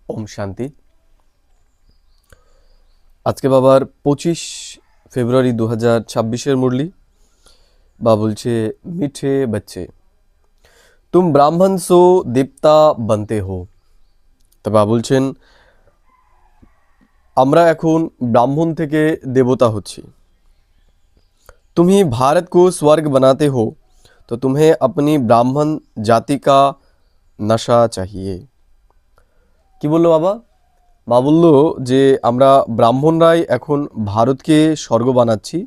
ओम शांति। आज के बाबार 25 फेब्रुआरी 2026 मुरली बा बोलছে मीठे बच्चे तुम ब्राह्मण सो देवता बनते हो। তো বা বলছেন আমরা এখন ব্রাহ্মণ থেকে দেবতা হচ্ছি। तुम्ही भारत को स्वर्ग बनाते हो तो तुम्हें अपनी ब्राह्मण जाति का नशा चाहिए। কি বললো বাবা? মা বলল যে আমরা ব্রাহ্মণরাই এখন ভারতকে স্বর্গ বানাচ্ছি,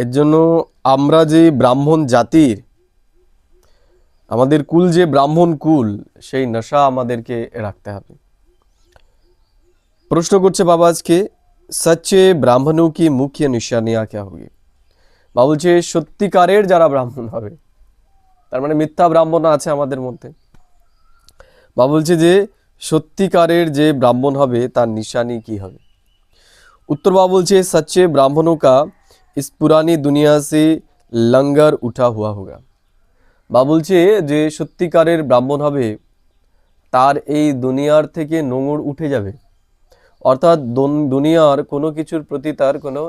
এর জন্য আমরা যে ব্রাহ্মণ জাতির, আমাদের কুল যে ব্রাহ্মণ কুল, সেই নেশা আমাদেরকে রাখতে হবে। প্রশ্ন করছে বাবা আজকে, সচ্চে ব্রাহ্মণों की मुख्य निशानियां क्या होगी। বা বলছে সত্যিকারের যারা ব্রাহ্মণ হবে, তার মানে মিথ্যা ব্রাহ্মণ আছে আমাদের মধ্যে। বা বলছে যে সত্যিকারের যে ব্রাহ্মণ হবে তার নিশানি কি হবে। उत्तर बाबा बोलছে सच्चे ब्राह्मणों का इस पुरानी दुनिया से लंगर उठा हुआ होगा। বা বলছে যে সত্যিকারের ব্রাহ্মণ হবে তার এই দুনিয়ার থেকে নোঙর উঠে যাবে, অর্থাৎ দুনিয়ার কোনো কিছুর প্রতি তার কোনো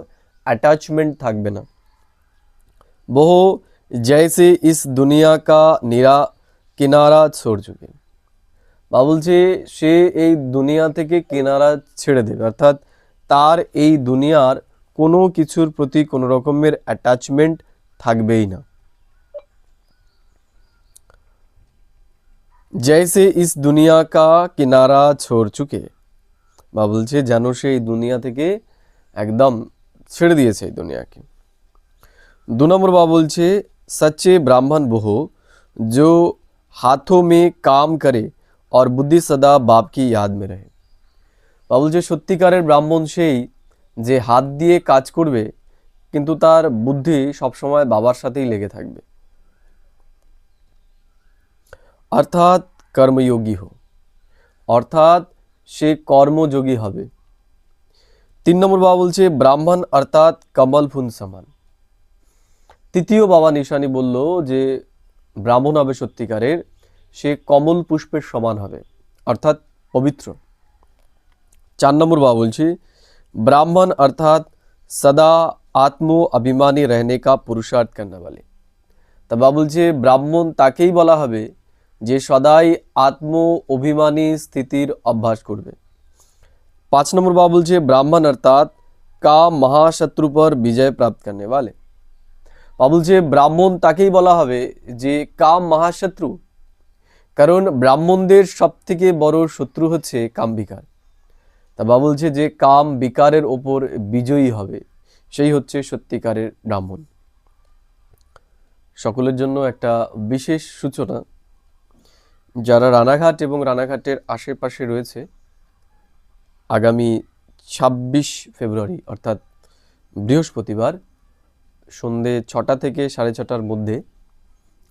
অ্যাটাচমেন্ট থাকবে না। বহু जैसे इस दुनिया का किनारा छोड़ चुके। বা বলছে সে এই দুনিয়া থেকে কিনারা ছেড়ে দেবে, অর্থাৎ তার এই দুনিয়ার কোনো কিছুর প্রতি কোনো রকমের অ্যাটাচমেন্ট থাকবেই না। जैसे इस दुनिया का किनारा छोड़ चुके। বা বলছে যেন সে এই দুনিয়া থেকে একদম ছেড়ে দিয়েছে এই দুনিয়াকে। 2 নম্বর বাবা বলছে सच्चे ब्राह्मण वो हो जो हाथों में काम करे और बुद्धि सदा बाप की याद में रहे। বা বলছে সত্যিকারের ব্রাহ্মণ সেই যে হাত দিয়ে কাজ করবে কিন্তু তার বুদ্ধি সবসময় বাবার সাথেই লেগে থাকবে, অর্থাৎ কর্মযোগী হো, অর্থাৎ সে কর্মযোগী হবে। 3 নম্বর বাবা বলছে ব্রাহ্মণ অর্থাৎ কমল ফুল সমান। তৃতীয় বাবা নিশানি বলল যে ব্রাহ্মণ হবে সত্যিকারের, সে কমল পুষ্পের সমান হবে, অর্থাৎ পবিত্র। 4 নম্বর বাবা বলছে ब्राह्मण अर्थात सदा आत्म अभिमानी रहने का पुरुषार्थ करने वाले। তা বাবা বলছে ব্রাহ্মণ তাকেই বলা হবে যে সদাই আত্ম অভিমানী স্থিতির অভ্যাস করবে। 5 নম্বর বাবা বলছে ब्राह्मण अर्थात काम महाशत्रु पर विजय प्राप्त करने वाले। বাবা বলছে ব্রাহ্মণ তাকেই বলা হবে যে কাম মহাশত্রু, কারণ ব্রাহ্মণদের সবথেকে বড় শত্রু হচ্ছে কাম বিকার। তা বাবা বলছে যে কাম বিকারের ওপর বিজয়ী হবে সেই হচ্ছে সত্যিকারের ব্রাহ্মণ। সকলের জন্য একটা বিশেষ সূচনা, যারা রানাঘাট এবং রানাঘাটের আশেপাশে রয়েছে, আগামী 26 ফেব্রুয়ারি অর্থাৎ বৃহস্পতিবার সন্ধে 6টা থেকে 6:30টার মধ্যে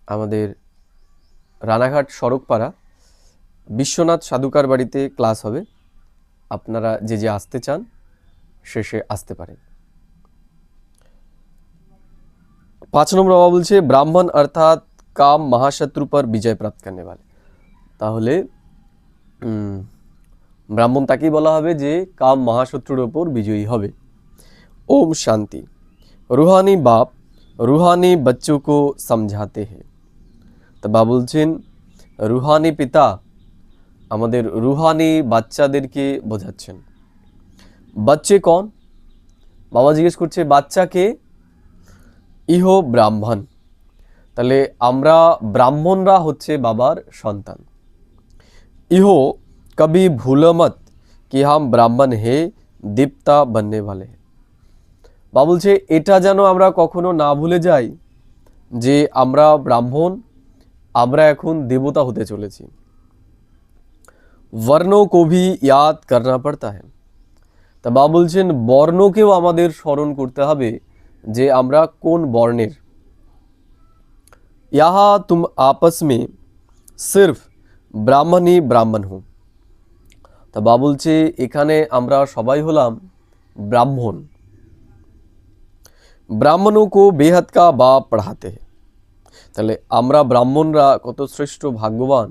আমাদের রানাঘাট সড়কপাড়া বিশ্বনাথ সাধুকার বাড়িতে ক্লাস হবে। আপনারা যে যে আসতে চান শেষে আসতে পারেন। 5 নম্বর বাবা বলছে ব্রাহ্মণ অর্থাৎ কাম মহাশত্রু পর বিজয় প্রাপ্ত করনে वाले। তাহলে ব্রাহ্মণ তাকেই বলা হবে যে কাম মহাশত্রুর ওপর বিজয়ী হবে। ओम शांति। रूहानी बाप रूहानी बच्चों को समझाते हैं। তো বাবা বলছেন রুহানি পিতা আমাদের রুহানি বাচ্চাদেরকে বোঝাচ্ছেন। বাচ্চে কোন? বাবা জিজ্ঞেস করছে বাচ্চাকে। ইহো ব্রাহ্মণ, তাহলে আমরা ব্রাহ্মণরা হচ্ছে বাবার সন্তান। ইহো কবি ভুলো মত কি হাম ব্রাহ্মণ হে দীপ্তা बनने वाले हैं। বাবা বলছে এটা যেন আমরা কখনো না ভুলে যাই যে আমরা ব্রাহ্মণ, আমরা এখন দেবতা হতে চলেছি। वर्णों को भी याद करना पड़ता है। তা বাবা বলছেন বর্ণকেও আমাদের স্মরণ করতে হবে যে আমরা কোন বর্ণের। यहाँ तुम आपस में सिर्फ ब्राह्मण ही ब्राह्मण हो। তা বাবা বলছে এখানে আমরা সবাই হলাম ব্রাহ্মণ। ব্রাহ্মণों को बेहद का बाप पढ़ाते हैं। তাহলে আমরা ব্রাহ্মণরা কত শ্রেষ্ঠ ভাগ্যবান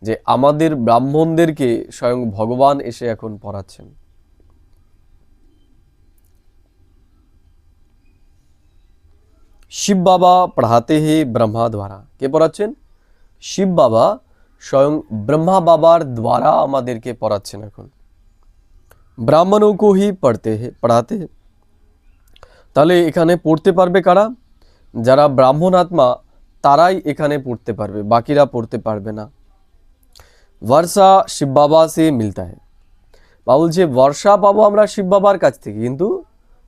যে আমাদের ব্রাহ্মণদেরকে স্বয়ং ভগবান এসে এখন পড়াচ্ছেন। শিব বাবা পড়াতে হে ব্রহ্মা দ্বারা। কে পড়াচ্ছেন? শিব বাবা স্বয়ং ব্রহ্মা বাবার দ্বারা আমাদেরকে পড়াচ্ছেন এখন। ব্রাহ্মণों को ही पढ़ाते हैं। তাহলে এখানে পড়তে পারবে কারা? যারা ব্রাহ্মণ আত্মা তারাই এখানে পড়তে পারবে, বাকিরা পড়তে পারবে না। वर्षा शिव बाबा से मिलता है। বা বলছে বর্ষা পাবো আমরা শিব বাবার কাছ থেকে, কিন্তু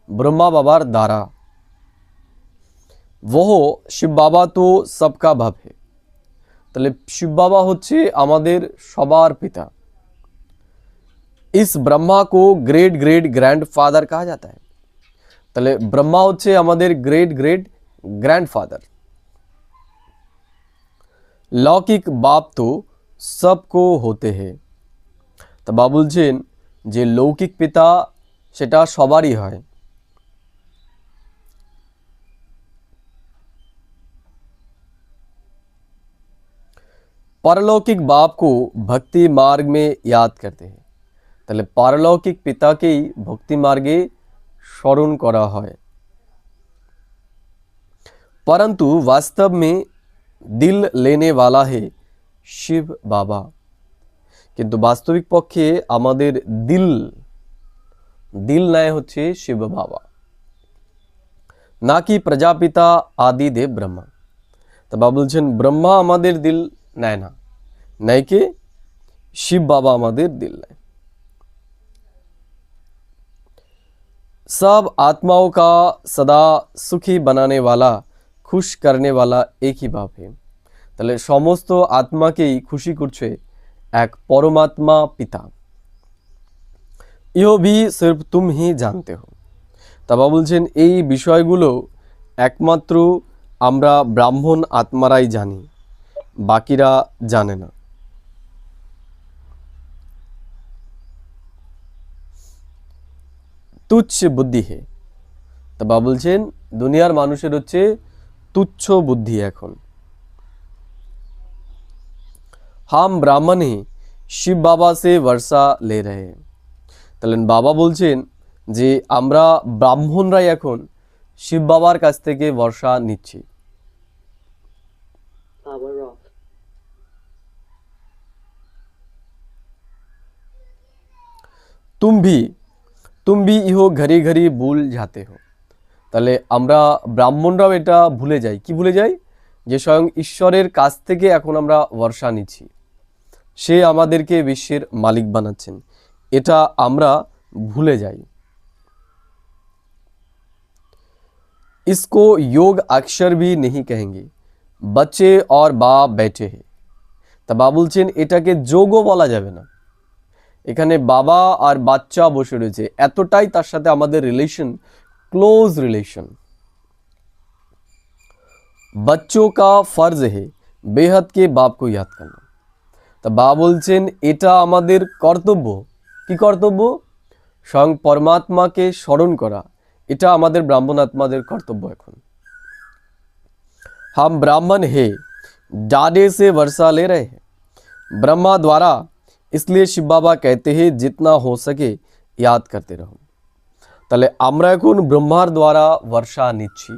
ব্রহ্মা বাবার দ্বারা। वो शिव बाबा तो सबका बाप है। তাহলে শিব বাবা হচ্ছে আমাদের সবার পিতা। इस ब्रह्मा को ग्रेट ग्रेट ग्रैंडफादर कहा जाता है। তাহলে ব্রহ্মা হচ্ছে আমাদের গ্রেট গ্রেট গ্র্যান্ডফাদার। লৌকিক বাপ তো सबको होते हैं। তা বাবা বলছেন যে লৌকিক পিতা সেটা সবারই হয়। পারলৌকিক बाप को भक्ति मार्ग में याद करते हैं। তাহলে পারলৌকিক পিতাকেই ভক্তি মার্গে স্মরণ করা হয়। परंतु वास्तव में दिल लेने वाला है शिव बाबा। কিন্তু বাস্তবিক পক্ষে আমাদের দিল নেয় হচ্ছে শিব বাবা, না কি প্রজাপিতা আদি দেব ব্রহ্মা। তা বাবা বলছেন ব্রহ্মা আমাদের দিল নেয় না, নাই কে শিব বাবা আমাদের দিল নেয়। सब आत्माओं का सदा सुखी बनाने वाला, खुश करने वाला एक ही बाप है। তাহলে সমস্ত আত্মাকেই খুশি করছে এক পরমাত্মা পিতা। ইহো ভি সির্ফ তুম হি জানতে হো। তা বাবা বলছেন এই বিষয়গুলো একমাত্র আমরা ব্রাহ্মণ আত্মারাই জানি, বাকিরা জানে না। তুচ্ছ বুদ্ধি হে। তা বাবা বলছেন দুনিয়ার মানুষের হচ্ছে তুচ্ছ বুদ্ধি এখন। हम ब्राह्मण ही শিব বাবা সে বর্ষা লে রহে। তাহলে বাবা বলছেন যে আমরা ব্রাহ্মণরাই এখন শিব বাবার কাছ থেকে বর্ষা নিচ্ছি। Power off. तुम भी ইহো ঘড়ি ঘড়ি ভুল যাতে হো। তাহলে আমরা ব্রাহ্মণরাও এটা ভুলে যাই। কি ভুলে যাই? যে স্বয়ং ঈশ্বরের কাছ থেকে এখন আমরা বর্ষা নিচ্ছি, সে আমাদেরকে বিশ্বের মালিক বানাচ্ছেন, এটা আমরা ভুলে যাই। इसको योग अक्षर भी नहीं कहेंगे, बच्चे और बाप बैठे हैं। তা বাবা বলছেন এটাকে যোগও বলা যাবে না। এখানে বাবা আর বাচ্চা বসে রয়েছে, এতটাই তার সাথে আমাদের রিলেশন, ক্লোজ রিলেশন। बच्चों का फर्ज है बेहद के बाप को याद करना। তা বাবা বলছেন এটা আমাদের কর্তব্য। কি কর্তব্য? স্বয়ং পরমাত্মাকে স্মরণ করা, এটা আমাদের ব্রাহ্মণ আত্মাদের কর্তব্য এখন। हम ब्राह्मण है डाडे से वर्षा ले रहे हैं ब्रह्मा द्वारा, इसलिए शिव बाबा कहते हैं जितना हो सके याद करते रहो। তাহলে আমরা এখন ব্রহ্মার দ্বারা বর্ষা নিচ্ছি,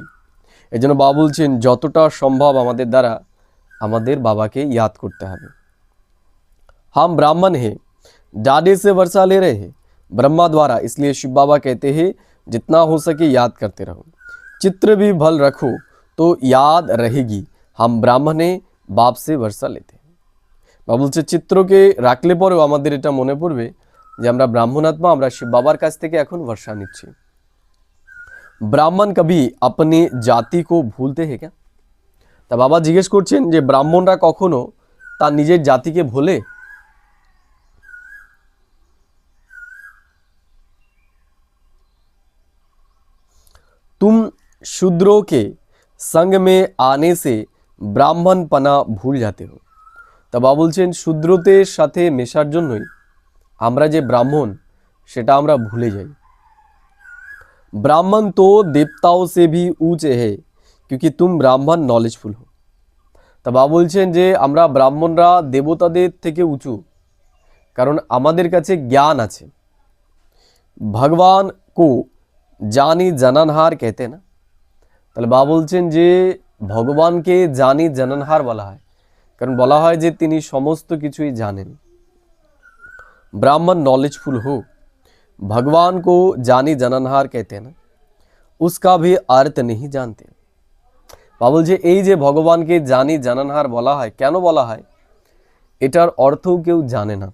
এজন্য বাবা বলছেন যতটা সম্ভব আমাদের দ্বারা আমাদের বাবাকে ইয়াদ করতে হবে। हम ब्राह्मण हैं डाडे से वर्षा ले रहे हैं ब्रह्मा द्वारा, इसलिए शिव बाबा कहते हैं जितना हो सके याद करते रहो। चित्र भी भल रखो तो याद रहेगी, हम ब्राह्मणे बाप से वर्षा लेते हैं। বাবা বলছে চিত্রকে রাখলে পরেও আমাদের এটা মনে পড়বে যে আমরা ব্রাহ্মণ আত্মা, আমরা শিব বাবার কাছ থেকে এখন বর্ষা নিচ্ছি। ব্রাহ্মণ কবি আপনি জাতি কো ভুলতে হে ক্যা? তা বাবা জিজ্ঞেস করছেন যে ব্রাহ্মণরা কখনো তার নিজের জাতিকে ভোলে? तुम शूद्रों के संग में आने से ब्राह्मण पना भूल जाते हो। তা বাবা বলছেন শূদ্রদের সাথে মেশার জন্যই আমরা যে ব্রাহ্মণ সেটা আমরা ভুলে যাই। ब्राह्मण तो देवताओं से भी ऊंचे है क्योंकि तुम ब्राह्मण नॉलेजफुल हो। তা বাবা বলছেন যে আমরা ব্রাহ্মণরা দেবতাদের থেকে উঁচু, কারণ আমাদের কাছে জ্ঞান আছে। ভগবান কো জানি জানানহার कहते না। তাহলে বাবা বলছেন যে ভগবানকে জানি জানানহার বলা হয়, কারণ বলা হয় যে তিনি সমস্ত কিছুই জানেন। ब्राह्मण नॉलेजफुल हो, भगवान को जानी जाननहार कहते हैं ना, उसका भी अर्थ नहीं जानते। বাবুল যে এই যে ভগবানকে জানি জানানহার বলা হয়, কেন বলা হয় এটার অর্থও কেউ জানে না।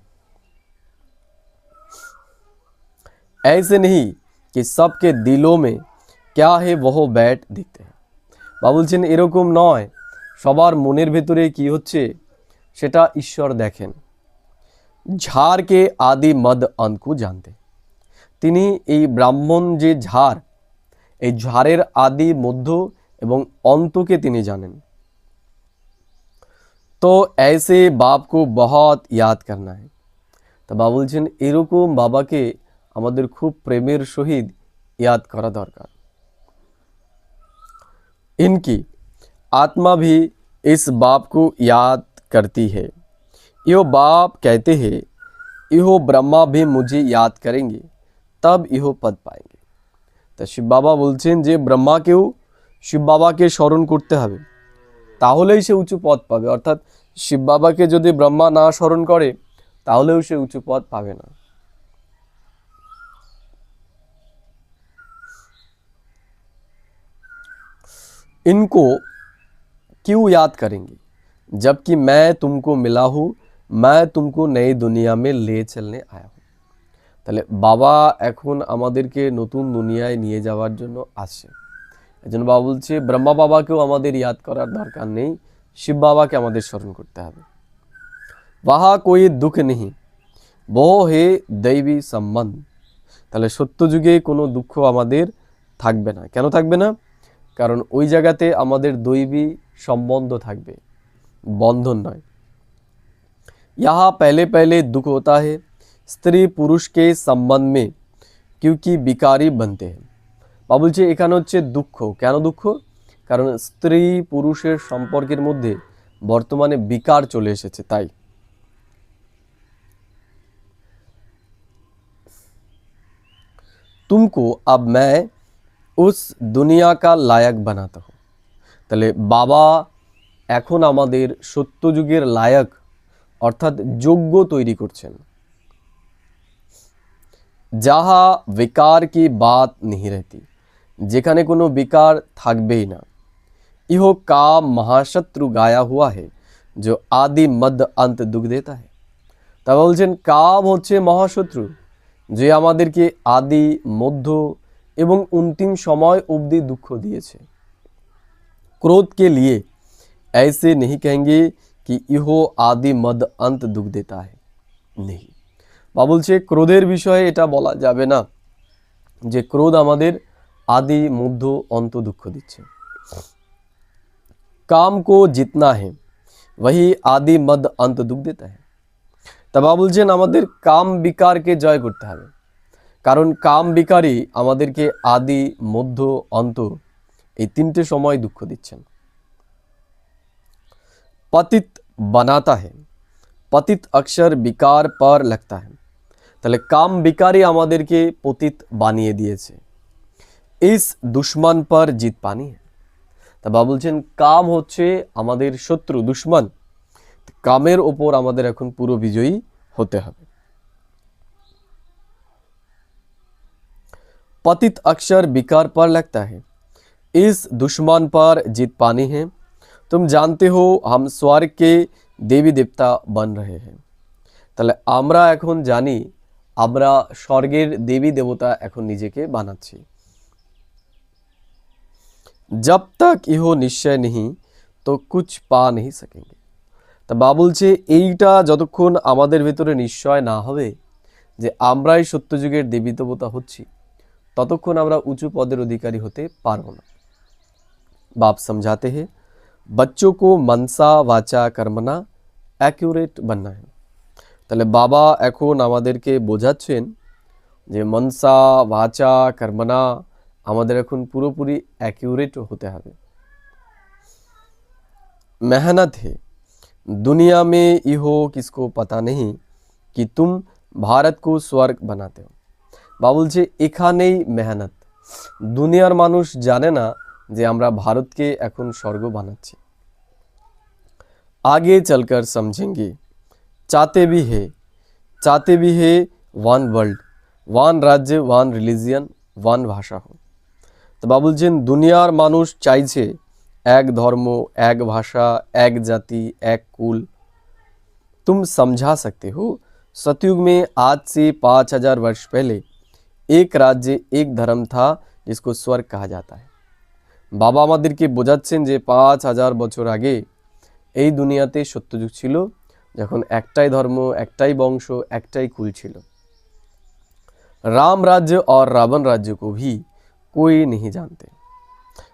ऐसे नहीं कि सबके दिलों में क्या है वह बैठ दिखते हैं। বাবা বলছেন এরকম নয় সবার মনের ভেতরে কি হচ্ছে সেটা ঈশ্বর দেখেন। ঝাড় কে আদি মদ অন্ত को जानते, তিনি এই ব্রাহ্মণ যে ঝাড়, এই ঝাড়ের আদি মধ্য এবং অন্তকে তিনি জানেন। তো ऐसे बाप को बहुत याद करना है। তা বাবা বলছেন এরকম বাবাকে আমাদের খুব প্রেমের সহিত याद করা দরকার। इनकी आत्मा भी इस बाप को याद करती है। यो बाप कहते हैं इहो ब्रह्मा भी मुझे याद करेंगे तब इहो पद पाएंगे। তা শিব বাবা বলছেন যে ব্রহ্মাকেও শিব বাবাকে স্মরণ করতে হবে, তাহলেই সে উঁচু পদ পাবে। অর্থাৎ শিব বাবাকে যদি ব্রহ্মা না স্মরণ করে তাহলেও সে উঁচু পদ পাবে না। इनको क्यों याद करेंगे जबकि मैं तुमको मिला हूँ, मैं तुमको नई दुनिया में ले चलने आया हूँ। তাহলে বাবা এখন আমাদেরকে নতুন দুনিয়ায় নিয়ে যাওয়ার জন্য আসছে। এজন্য বাবা বলছে ব্রহ্মা বাবাকেও আমাদের ইয়াদ করার দরকার নেই, শিব বাবাকে আমাদের স্মরণ করতে হবে। वहाँ कोई दुख नहीं वो है दैवी সম্বন্ধ। তাহলে সত্য যুগে কোনো দুঃখ আমাদের থাকবে না। কেন থাকবে না? কারণ ওই জায়গাতে আমাদের দৈবী সম্বন্ধ থাকবে, বন্ধন নয়। यहाँ पहले पहले दुख होता है स्त्री पुरुष के संबंध में क्योंकि विकारी बनते हैं। বাবা বলছে এখানে হচ্ছে দুঃখ। কেন দুঃখ? কারণ স্ত্রী পুরুষের সম্পর্কের মধ্যে বর্তমানে বিকার চলে এসেছে, তাই। तुमको अब मैं उस दुनिया का लायक बनाता हूँ। তাহলে বাবা এখন আমাদের সত্য যুগের লায়ক অর্থাৎ যোগ্য তৈরি করছেন। যাহা विकार की बात नहीं रहती, যেখানে কোনো বিকার থাকবেই না। ইহ काम महाशत्रु गाया हुआ है जो आदि मध्य अंत दुख देता है। তা বলছেন কাম হচ্ছে মহাশত্রু, যে আমাদেরকে আদি মধ্য এবং অন্তিম সময় অবধি দুঃখ দিয়েছে। क्रोध के लिए ऐसे नहीं कहेंगे कि इहो आदि मध्य अंत दुख देता है, नहीं। বা বলছে ক্রোধের বিষয়ে এটা বলা যাবে না যে ক্রোধ আমাদের আদি মধ্য অন্ত দুঃখ দিচ্ছে। काम को जितना है वही आदि मध्य अंत दुख देता है। তা বাবা বলছেন আমাদের কাম বিকারকে জয় করতে হবে, কারণ কাম বিকারই আমাদেরকে আদি মধ্য অন্ত এই তিনটে সময় দুঃখ দিচ্ছেন। पतित बनाता है, पतित अक्षर विकार पर लगता है। তাহলে কাম বিকারই আমাদেরকে পতিত বানিয়ে দিয়েছে। इस दुश्मन पर जीत पानी है। তা বাবা বলছেন কাম হচ্ছে আমাদের শত্রু, দুশ্মন। কামের ওপর আমাদের এখন পুরো বিজয়ী হতে হবে। पतित अक्षर विकार पर लगता है, इस दुश्मन पर जीत पानी है। तुम जानते हो हम स्वर्ग के देवी देवता बन रहे हैं। তাহলে আমরা এখন জানি আমরা স্বর্গের দেবী দেবতা এখন নিজেকে বানাচ্ছি। जब तक इहो निश्चय नहीं तो कुछ पा नहीं सकेंगे। তা বাবা বলছে এইটা যতক্ষণ আমাদের ভেতরে নিশ্চয় না হবে যে আমরাই সত্যযুগের দেবী দেবতা হচ্ছি, ততক্ষণ আমরা উঁচু পদের অধিকারী হতে পারব না। बाप समझाते हैं बच्चों को मनसा वाचा कर्मना অ্যাকিউরেট बनना है। তাহলে বাবা এখন আমাদেরকে বোঝাচ্ছেন যে মনসা বাচা কর্মনা আমাদের এখন পুরোপুরি অ্যাকিউরেট হতে হবে। मेहनत है। दुनिया में इहो किसको पता नहीं कि तुम भारत को स्वर्ग बनाते हो। বা বলছে এখানেই মেহনত, দুনিয়ার মানুষ জানে না যে আমরা ভারতকে এখন স্বর্গ বানাচ্ছি। आगे चलकर समझेंगे। चाहते भी है वन वर्ल्ड, वन राज्य, वन रिलीजियन, वन भाषा हो। তো বা বলছেন দুনিয়ার মানুষ চাইছে এক ধর্ম, এক ভাষা, এক জাতি, এক কুল। तुम समझा सकते हो, सतयुग में आज से 5000 वर्ष पहले एक राज्य, एक धर्म था जिसको स्वर्ग कहा जाता है। বাবা আমাদেরকে বোঝাচ্ছেন যে 5000 বছর আগে এই দুনিয়াতে সত্যযুগ ছিল, যখন একটাই ধর্ম, একটাই বংশ, একটাই কুল ছিল। রাম রাজ্য और रावण राज्य को भी कोई नहीं जानते।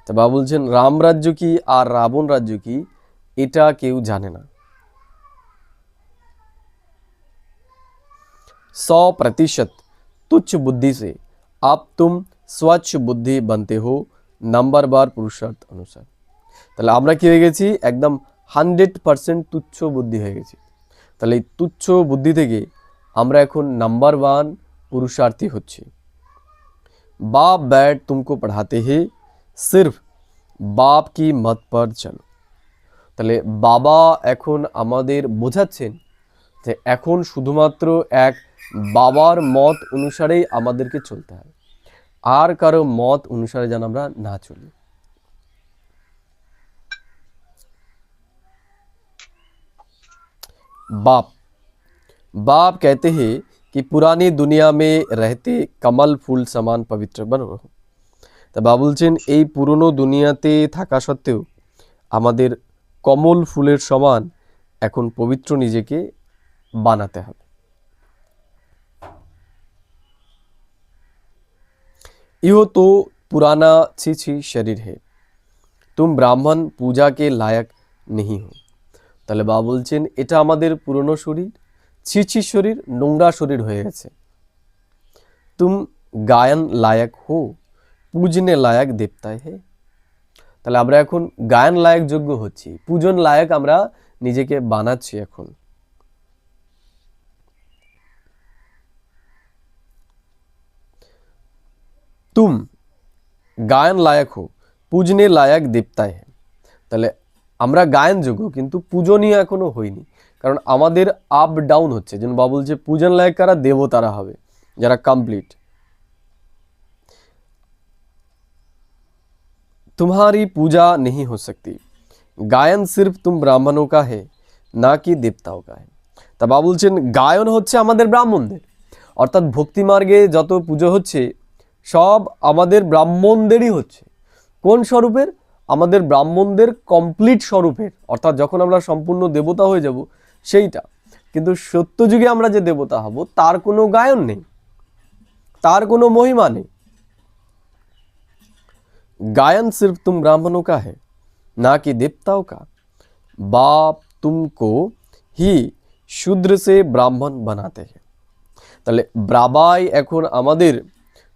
তো বাবা বলছেন রাম রাজ্য কি আর রাবণ রাজ্য কি এটা কেউ জানে না। 100% तुच्छ बुद्धि से अब तुम स्वच्छ बुद्धि बनते हो, नंबर बार पुरुषार्थ अनुसार। তাহলে আমরা কি হয়ে গেছি? একদম 100% তুচ্ছ বুদ্ধি হয়ে গেছি। তাহলে এই তুচ্ছ বুদ্ধি থেকে আমরা এখন নাম্বার 1 পুরুষার্থী হচ্ছি। बाप बैठ तुमको पढ़ाते हैं, सिर्फ बाप की मत पर चलो। তাহলে বাবা এখন আমাদের বোঝাচ্ছেন যে এখন শুধুমাত্র এক বাবার মত অনুসারেই আমাদেরকে চলতে হবে, আর কারো মত অনুসারে যেন আমরা না চলি। बाप बाप कहते हैं कि पुरानी दुनिया में रहते कमल फूल समान पवित्र बनो। তা বাবা বলছেন এই পুরনো দুনিয়াতে থাকা সত্ত্বেও আমাদের কমল ফুলের সমান এখন পবিত্র নিজেকে বানাতে হবে। इहो तो पुराना छी शरीर है, तुम ब्राह्मण पूजा के लायक नहीं हो। তাহলে বাবা বলছেন এটা আমাদের পুরনো শরীর, ছি শরীর, নোংরা শরীর হয়ে গেছে। तुम गायन लायक हो, पूजने लायक देवता है। তাহলে আমরা এখন গায়ন লায়ক যোগ্য হচ্ছি, পূজন লায়ক আমরা নিজেকে বানাচ্ছি এখন। तुम গায়ন লায়ক হো, পূজনে লায়ক দেবতা है। তাহলে আমরা গায়ন যোগ্য কিন্তু পূজনীয় এখনো হইনি, কারণ আমাদের আপ ডাউন হচ্ছে। যেন বাবা বলছে পূজন লায়ক কারা? দেবতারা হবে, যারা কমপ্লিট। तुम्हारी पूजा नहीं हो सकती, গায়ন सिर्फ तुम ब्राह्मणों का है ना कि देवताओं का है। তা বাবা বলছেন গায়ন হচ্ছে আমাদের ব্রাহ্মণদের, অর্থাৎ ভক্তি মার্গে যত পুজো হচ্ছে সব আমাদের ব্রাহ্মণদেরই হচ্ছে। কোন স্বরূপের? আমাদের ব্রাহ্মণদের কমপ্লিট স্বরূপের, অর্থাৎ যখন আমরা সম্পূর্ণ দেবতা হয়ে যাব সেইটা। কিন্তু সত্যযুগে আমরা যে দেবতা হব তার কোনো গায়ন নেই, তার কোনো মহিমা নেই। गायन सिर्फ तुम ब्राह्मणों का है ना कि देवताओं का। बाप तुमको ही शूद्र से ब्राह्मण बनाते हैं। তাহলে বাবাই এখন আমাদের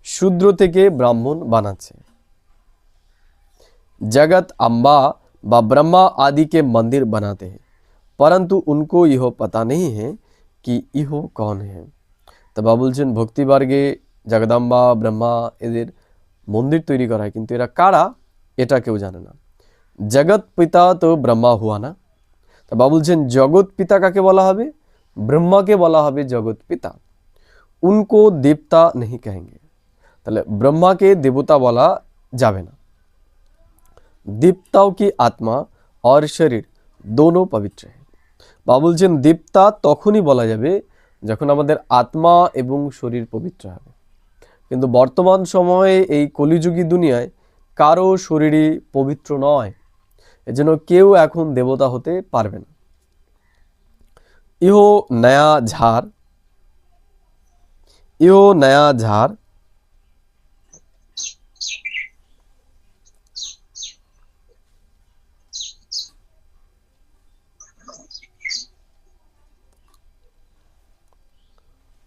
শূদ্র থেকে ব্রাহ্মণ বানাচ্ছে। जगत अम्बा व ब्रह्मा आदि के मंदिर बनाते हैं, परंतु उनको यह पता नहीं है कि यह कौन है। तो বাবা বলছেন ভক্তি মার্গে জগদম্বা, ব্রহ্মা এদের মন্দির তৈরি করা হয়, কিন্তু এরা কারা এটা কেউ জানে না। জগৎ পিতা তো ব্রহ্মা হুয়া না। তা বাবা বলছেন জগৎ পিতা কাকে বলা হবে? ব্রহ্মাকে বলা হবে জগৎ পিতা। উनको দেবতা नहीं कहेंगे। তাহলে ব্রহ্মাকে দেবতা বলা যাবে না। देवताओं की आत्मा और शरीर दोनों पवित्र है। বাবা বলছেন দেবতা তখনই বলা যাবে যখন আমাদের আত্মা এবং শরীর পবিত্র হবে। কিন্তু বর্তমান সময়ে এই কলিযুগী দুনিয়ায় কারো শরীরই পবিত্র নয়, এজন্য কেউ এখন দেবতা হতে পারবে না। ইহো নয়া ঝাড়, ইহো নয়া ঝাড়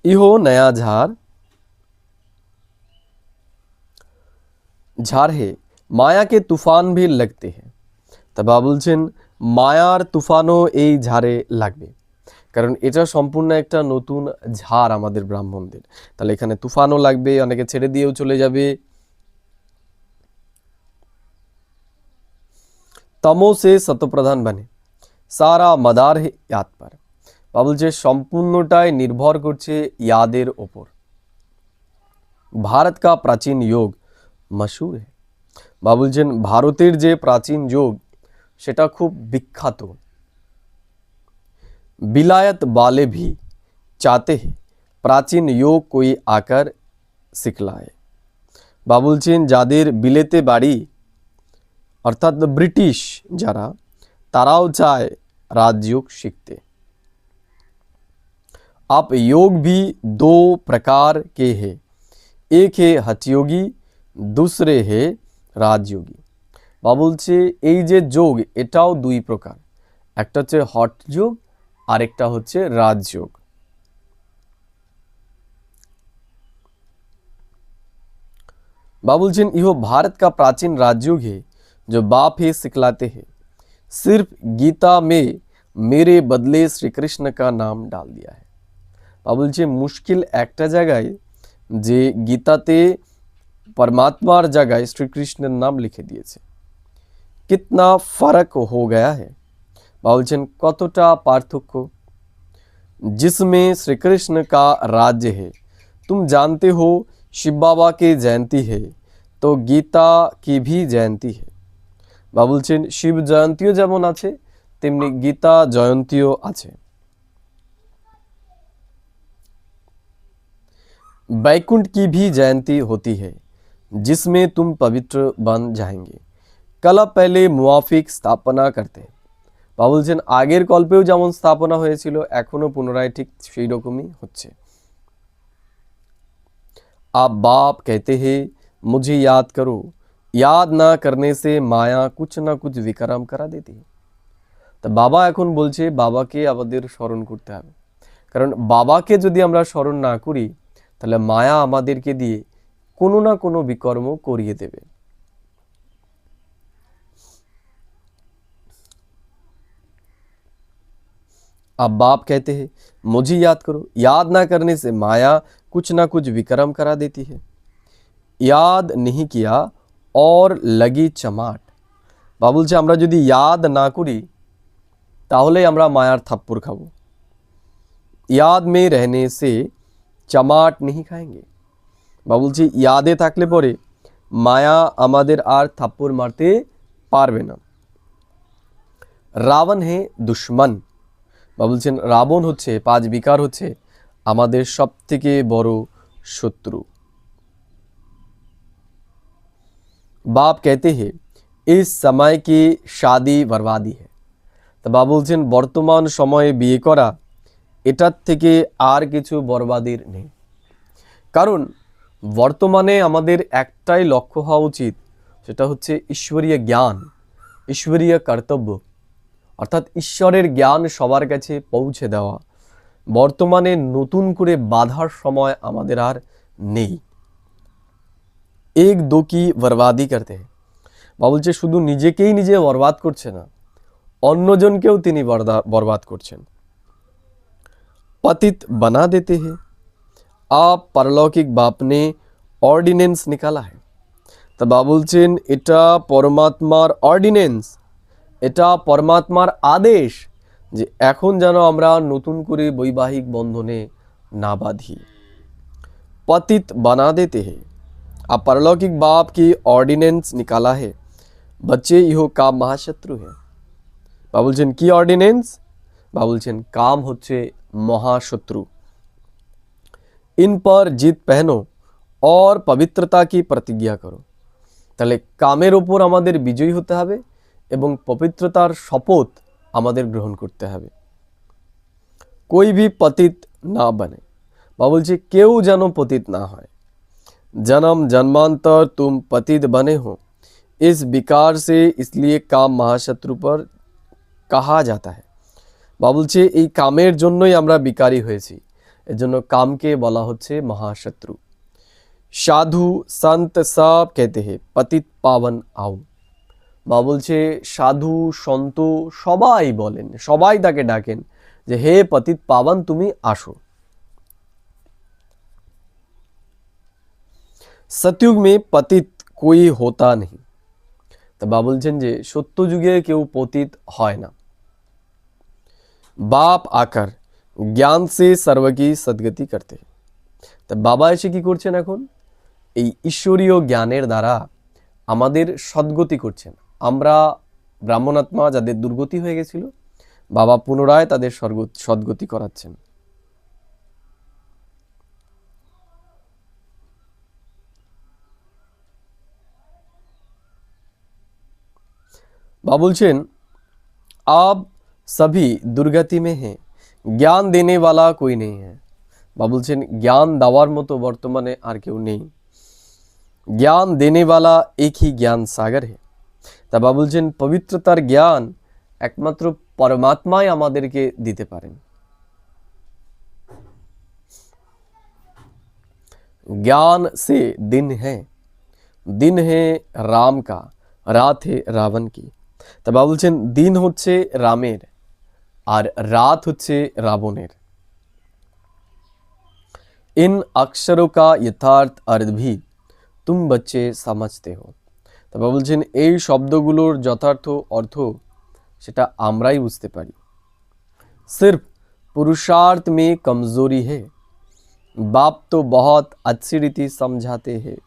ইহো নয়া ঝাড় ঝাড় হে মায়া के तूफान भी लगते हैं। তা বাবা বলছেন মায়ার তুফানও এই ঝাড়ে লাগবে, কারণ এটা সম্পূর্ণ একটা নতুন ঝাড় আমাদের ব্রাহ্মণদের। তাহলে এখানে তুফানও লাগবে, অনেকে ছেড়ে দিয়েও চলে যাবে। তমো সে সতপ্রধান বনে, সারা মাদার হে ইয়াদ পর। বা বলছে সম্পূর্ণটাই নির্ভর করছে ইয়াদের ওপর। ভারত কা প্রাচীন যোগ মশহুর है। বা বলছেন ভারতের যে প্রাচীন যোগ সেটা খুব বিখ্যাত। बिलायत वाले भी चाहते हैं प्राचीन योग कोई आकर सिखलाए। বা বলছেন যাদের বিলেতে বাড়ি অর্থাৎ ব্রিটিশ যারা, তারাও চায় राजयोग सीखते। आप योग भी दो प्रकार के हैं, एक है हठयोगी, दूसरे है राजयोगी। বা বলছে এই যে যোগ এটাও দুই প্রকার, একটা হচ্ছে হঠ যোগ আর একটা হচ্ছে রাজযোগ। বা বলছেন ইহ भारत का प्राचीन राजयोग है जो बाप ही सिखलाते हैं, सिर्फ गीता में मेरे बदले श्री कृष्ण का नाम डाल दिया है। বা বলছে মুশকিল একটা জায়গায় যে গীতাতে परमात्मार জায়গায় শ্রীকৃষ্ণের নাম লিখে দিয়েছে। कितना फर्क हो गया है। বা বলছেন কতটা পার্থক্য। जिसमें श्री कृष्ण का राज्य है, तुम जानते हो शिव बाबा की जयंती है तो गीता की भी जयंती है। বা বলছেন শিব জয়ন্তীও যেমন আছে তেমনি গীতা জয়ন্তীও আছে। बैकुंठ की भी जयंती होती है जिसमें तुम पवित्र बन जाएंगे। कला पहले मुआफिक स्थापना करते हैं। বা বলছেন আগের কল্পেও যেমন স্থাপনা হয়েছিল এখনো পুনরায় ঠিক সেই রকমই হচ্ছে। आप बाप कहते हैं मुझे याद करो, याद ना करने से माया कुछ ना कुछ विक्रम करा देती है। তা বাবা এখন বলছে বাবাকে আমাদের স্মরণ করতে হবে, কারণ বাবাকে যদি আমরা স্মরণ না করি তাহলে মায়া আমাদেরকে দিয়ে কোনো না কোনো বিকর্ম করিয়ে দেবে। अब बाप कहते हैं मुझे याद करो, याद ना करने से माया कुछ ना कुछ विक्रम करा देती है। याद नहीं किया और लगी चमाट। বা বলছে আমরা যদি ইয়াদ না করি তাহলে আমরা মায়ার থাপ্পড় খাবো। याद में रहने से चमाट नहीं खाएंगे। বা বলছে ইয়াদে থাকলে পরে মায়া আমাদের আর থাপ্পড় মারতে পারবে না। রাবণ হে দুশ্মন। বা বলছেন রাবণ হচ্ছে, পাঁচ বিকার হচ্ছে আমাদের সবথেকে বড় শত্রু। बाप कहते हैं इस समय की शादी बर्बादी है। তা বাবা বলছেন বর্তমান সময়ে বিয়ে করা এটার থেকে আর কিছু বরবাদির নেই, কারণ বর্তমানে আমাদের একটাই লক্ষ্য হওয়া উচিত, সেটা হচ্ছে ঈশ্বরীয় জ্ঞান, ঈশ্বরীয় কর্তব্য, অর্থাৎ ঈশ্বরের জ্ঞান সবার কাছে পৌঁছে দেওয়া। বর্তমানে নতুন করে বাধার সময় আমাদের আর নেই। এক দো কি বরবাদি করতে हैं। বা বলছে শুধু নিজেকেই নিজে বরবাদ করছে না, অন্যজনকেও তিনি বরবাদ করছেন। पतित बना देते हैं। आप परलौकिक बाप ने ऑर्डिनेंस निकाला है। তা বাবা বলছেন এটা পরমাত্মার অর্ডিনেন্স, এটা পরমাত্মার আদেশ যে এখন যেন আমরা নতুন করে বৈবাহিক বন্ধনে না বাঁধি। पतित बना देते हैं। आप परलौकिक बाप की ऑर्डिनेंस निकाला है, बच्चे इहो काम महाशत्रु है। বা বলছেন কি অর্ডিনেন্স? বা বলছেন কাম হচ্ছে মহাশত্রু। इन पर जीत पहनो और पवित्रता की प्रतिज्ञा करो। তাহলে কামের ওপর আমাদের বিজয়ী হতে হবে এবং পবিত্রতার শপথ আমাদের গ্রহণ করতে হবে। कोई भी पतित ना बने। বা বলছে কেউ যেন পতিত না হয়। जन्म जन्मांतर तुम पतित बने हो, इस विकार से इसलिए काम महाशत्रु पर कहा जाता है। বা বলছে এই কামের জন্যই আমরা বিকারী হয়েছি, এজন্য কামকে বলা হচ্ছে মহাশত্রু। साधु संत सब कहते हैं पतित पावन आओ। বা বলছে সাধু সন্ত সবাই বলেন, সবাই তাকে ডাকেন যে হে পতিত পাবন তুমি আসো। সত্যযুগ মে পতিত কোই হোতা নেই। তা বা বলছেন যে সত্য যুগে কেউ পতিত হয় না। বাপ আকার জ্ঞান সে সর্ব কি সদ্গতি করতে। তা বাবা এসে কি করছেন এখন? এই ঈশ্বরীয় জ্ঞানের দ্বারা আমাদের সদ্গতি করছেন। আমরা ব্রাহ্মণাত্মা যাদের দুর্গতি হয়ে গেছিল, বাবা পুনরায় তাদের সদ্গতি করাচ্ছেন। বাবা বলছেন आप सभी दुर्गति में हैं, জ্ঞান देने वाला कोई नहीं है। বা বলছেন জ্ঞান দেওয়ার মতো বর্তমানে আর কেউ নেই। জ্ঞান देने वाला एक ही ज्ञान सागर है। তা বা বলছেন পবিত্রতার জ্ঞান একমাত্র পরমাত্মাই আমাদেরকে দিতে পারেন। ज्ञान से दिन है राम का, रात है रावण की। তা বা বলছেন দিন হচ্ছে রামের আর রাত হচ্ছে রাবণের। इन अक्षरों का यथार्थ अर्थ भी तुम बच्चे समझते हो। তারপর বলছেন এই শব্দগুলোর যথার্থ অর্থ সেটা আমরাই বুঝতে পারি। सिर्फ पुरुषार्थ में कमजोरी है, बाप तो बहुत अच्छी रीति समझाते हैं,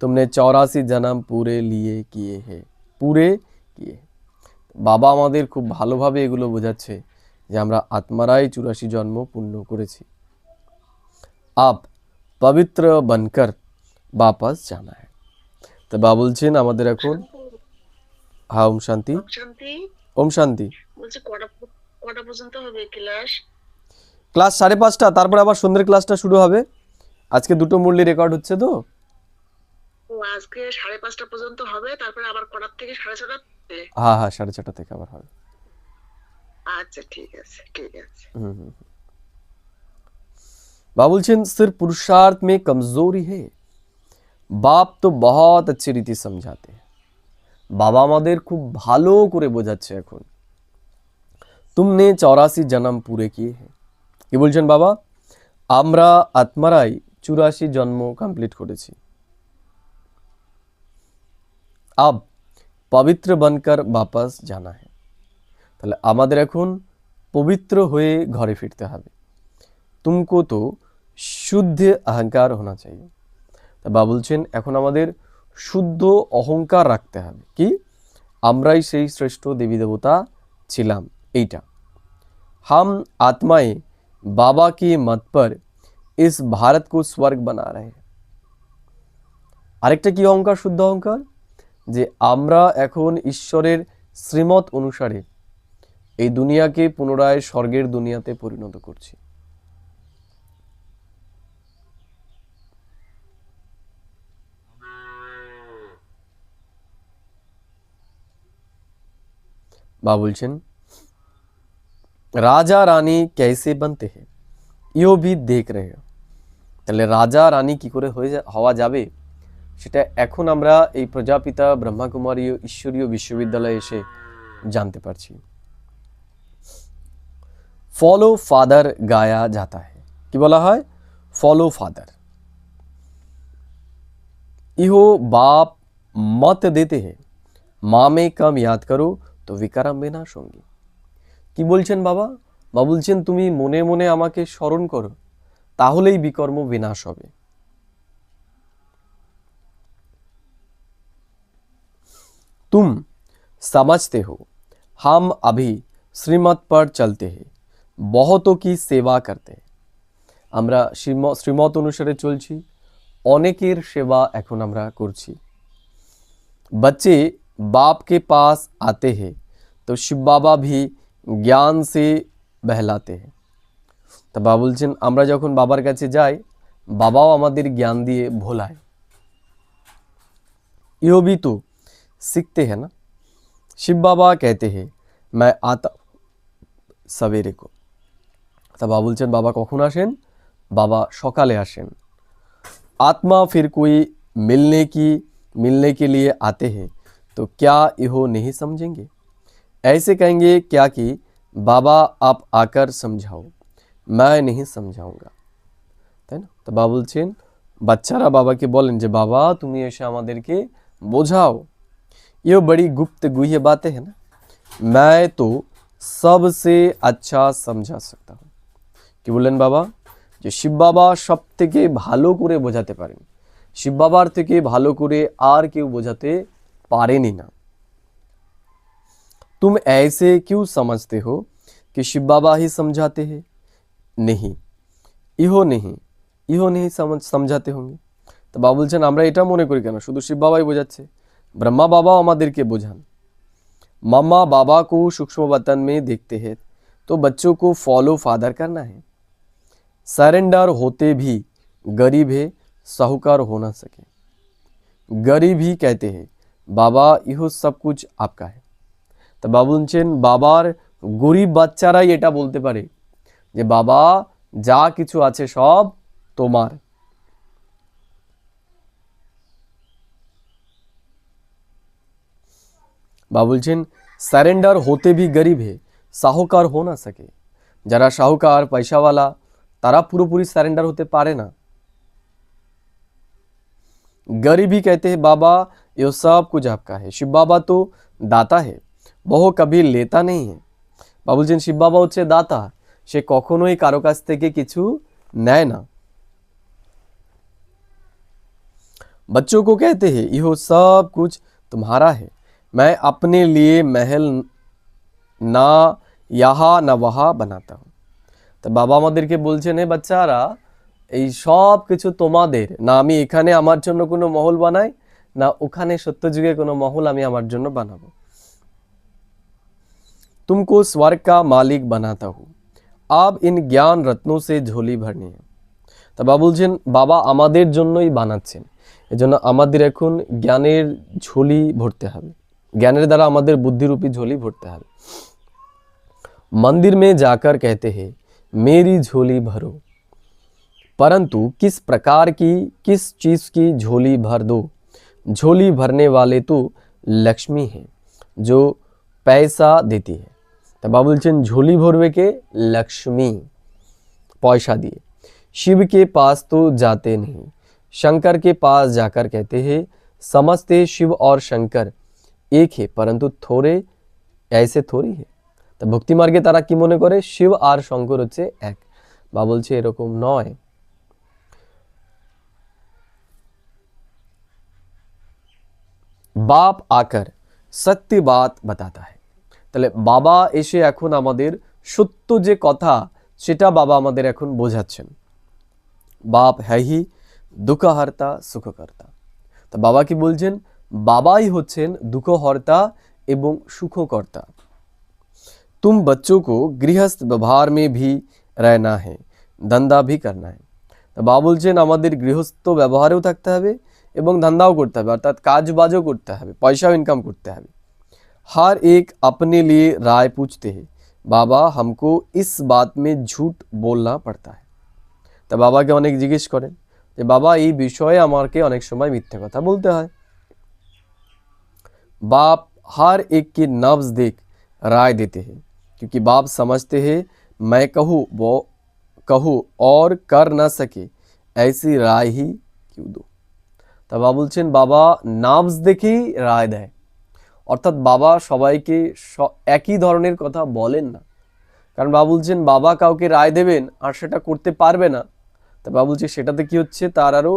तुमने 84 जन्म पूरे लिए किए हैं, पूरे किए। বাবা আমাদের খুব ভালোভাবে এগুলো বোঝাচ্ছে যে আমরা আত্মারাই 84 জন্ম পূর্ণ করেছি। आप पवित्र बनकर वापस जाना है। তো বাবা বলছেন আমাদের এখন, হ্যাঁ ওম শান্তি, ওম শান্তি। বলছি কটা কটা পর্যন্ত হবে ক্লাস? ক্লাস 5:30, তারপরে আবার সন্ধ্যের ক্লাসটা শুরু হবে। আজকে দুটো মুরলি রেকর্ড হচ্ছে তো। ও আজকে 5:30 পর্যন্ত হবে, তারপরে আবার কটার থেকে 6:30? হ্যাঁ হ্যাঁ 6:30 থেকে আবার হবে। আচ্ছা ঠিক আছে ঠিক আছে। बाबा बोलছেন सिर्फ पुरुषार्थ में कमजोरी है, बाप तो बहुत अच्छी रीति समझाते हैं। বাবা আমাদের খুব ভালো করে বোঝাচ্ছে এখন। तुमने 84 जन्म पूरे किए हैं। কি বলছেন বাবা? আমরা আত্মারাই 84 জন্ম কমপ্লিট করেছি। अब पवित्र बनकर वापस जाना है। তাহলে আমাদের এখন পবিত্র হয়ে ঘরে ফিরতে হবে। तुमको तो শুদ্ধ অহংকার होना चाहिए। তা বাবা বলছেন এখন আমাদের শুদ্ধ অহংকার রাখতে হবে। কি? আমরাই সেই শ্রেষ্ঠ দেবী দেবতা ছিলাম, এইটা। हम आत्माएं बाबा की मत पर इस भारत को स्वर्ग बना रहे हैं। আরেকটা কি অহংকার? শুদ্ধ অহংকার, যে আমরা এখন ঈশ্বরের শ্রীমত অনুসারে এই দুনিয়াকে পুনরায় স্বর্গের দুনিয়াতে পরিণত করছি। বা বলছেন রাজা রানী कैसे बनते हैं ইও भी देख रहे हो। তাহলে রাজা রানী কি করে হওয়া যাবে সেটা এখন আমরা এই প্রজাপিতা ব্রহ্মাকুমারী ঈশ্বরীয় বিশ্ববিদ্যালয়ে এসে জানতে পারছি। ফলো ফাদার গায়া जाता है। কি বলা হয়? Follow father. ইহো বাপ মত देते हैं, माँ में कम याद करो তো বিকারাম বিনা সঙ্গী। কি বলছেন বাবা? বা বলছেন তুমি মনে মনে আমাকে স্মরণ করো, তাহলেই বিকর্ম বিনাশ হবে। तुम समझते हो हम अभी श्रीमत पर चलते हैं, बहुतों की सेवा करते हैं। আমরা শ্রীমত অনুসারে চলছি, অনেকের সেবা এখন আমরা করছি। बच्चे बाप के पास आते हैं तो शिव बाबा भी ज्ञान से बहलाते हैं। তা বাবা বলছেন আমরা যখন বাবার কাছে যাই, বাবাও আমাদের জ্ঞান দিয়ে ভোলায়। यो भी तो सीखते हैं ना। शिव बाबा कहते हैं मैं आता सवेरे को। তা বাবা বলছেন বাবা কখন আসেন? বাবা সকালে আসেন। आत्मा फिर कोई मिलने के लिए आते हैं तो क्या इहो नहीं समझेंगे? ऐसे कहेंगे क्या कि बाबा आप आकर समझाओ, मैं नहीं समझाऊंगा, তাই না? তো বাবা বলছেন, বাচ্চারা বাবাকে বলেন যে বাবা তুমি এসে আমাদেরকে বোঝাও। ये बड़ी गुप्त गुह्य बातें हैं ना, मैं तो सबसे अच्छा समझा सकता हूँ। কি বললেন বাবা? যে শিব বাবা সব থেকে ভালো করে বোঝাতে পারেন, শিব বাবার থেকে ভালো করে আর কেউ বোঝাতে পারেনি না। तुम ऐसे क्यों समझते हो कि शिव बाबा ही समझाते हैं? नहीं, ইহো नहीं समझाते होंगे। তো বাবা বলছেন আমরা এটা মনে করি কেন শুধু শিব বাবাই বোঝাচ্ছে, ब्रह्मा बाबा আমাদেরকে বোঝান। मम्मा बाबा को सूक्ष्म वतन में देखते हैं तो बच्चों को फॉलो फादर करना है। सरेंडर होते भी गरीब है, साहूकार हो ना सके। गरीब ही कहते हैं बाबा इहो सब कुछ आपका है। তো বাবা বলছেন বাবার গরিব বাচ্চারাই এটা বলতে পারে যে বাবা যা কিছু আছে সব তোমার। বাবা বলছেন সারেন্ডার হতে ভি গরিব হে, সাহুকার হো না সকে। যারা সাহুকার পয়সাওয়ালা তারা পুরোপুরি সারেন্ডার হতে পারে না। गरीब ही कहते हैं बाबा ये सब कुछ आपका है। शिव बाबा तो दाता है, वह कभी लेता नहीं है। বাবা বলছেন শিব বাবা হচ্ছে দাতা, সে কখনোই কারো কাছ থেকে কিছু নেয় না। बच्चों को कहते हैं यह सब कुछ तुम्हारा है, मैं अपने लिए महल ना यहाँ ना वहाँ बनाता हूँ। তো বাবা আমাদেরকে বলছেন হে বাচ্চারা এই সব কিছু তোমাদের, না আমি এখানে আমার জন্য কোনো মহল বানাই, না ওখানে সত্যযুগে কোনো মহল আমি আমার জন্য বানাবো। तुमको स्वर्ग का मालिक बनाता हूँ, अब इन ज्ञान रत्नों से झोली भरनी है। তা বাবা বলছেন বাবা আমাদের জন্যই বানাচ্ছেন, এজন্য আমাদের এখন জ্ঞানের ঝুলি ভরতে হবে, জ্ঞানের দ্বারা আমাদের বুদ্ধিরূপী ঝুলি ভরতে হবে। मंदिर में जाकर कहते हैं मेरी झोली भरो, परंतु किस प्रकार की किस चीज़ की झोली भर दो? झोली भरने वाले तो लक्ष्मी है जो पैसा देती है। तो बाबा बोलছেন झोली भरवे के लक्ष्मी पैसा दिए। शिव के पास तो जाते नहीं, शंकर के पास जाकर कहते हैं समझते शिव और शंकर एक है, परंतु थोड़े ऐसे थोड़ी है। তো ভক্তি মার্গে তারা কি মনে করে শিব আর শঙ্কর হচ্ছে এক। বা বলছে এরকম নয়। বাপ আকার সত্য বাত বাতাতা है। তাহলে বাবা এসে এখন আমাদের সত্য যে কথা সেটা বাবা আমাদের এখন বোঝাচ্ছেন। বাপ হ্যাঁ হি দুঃখহর্তা সুখকর্তা। তো বাবা কি বলছেন বাবাই হচ্ছেন দুঃখহর্তা এবং সুখকর্তা। तुम बच्चों को गृहस्थ व्यवहार में भी रहना है, धंधा भी करना है। तो বাবা বলছেন আমাদের গৃহস্থ ব্যবহারেও থাকতে হবে এবং ধান্দাও করতে হবে, অর্থাৎ কাজবাজও করতে হবে, পয়সাও ইনকাম করতে হবে। हर एक अपने लिए राय पूछते हैं, बाबा हमको इस बात में झूठ बोलना पड़ता है। তো বাবাকে অনেক জিজ্ঞেস করেন যে বাবা এই বিষয়ে আমাকে অনেক সময় মিথ্যে কথা বলতে হয়। बाप हर एक की नब्ज देख राय देते हैं, क्योंकि बाप समझते हैं मैं कहूँ वो कहूँ और कर ना सके ऐसी राय ही क्यों दो। তা বাবা বলছেন বাবা নাবস দেখেই রায় দেয়, অর্থাৎ বাবা সবাইকে একই ধরনের কথা বলেন না। কারণ বাবা বলছেন বাবা কাউকে রায় দেবেন আর সেটা করতে পারবে না, তা বাবা বলছে সেটাতে কি হচ্ছে তার আরও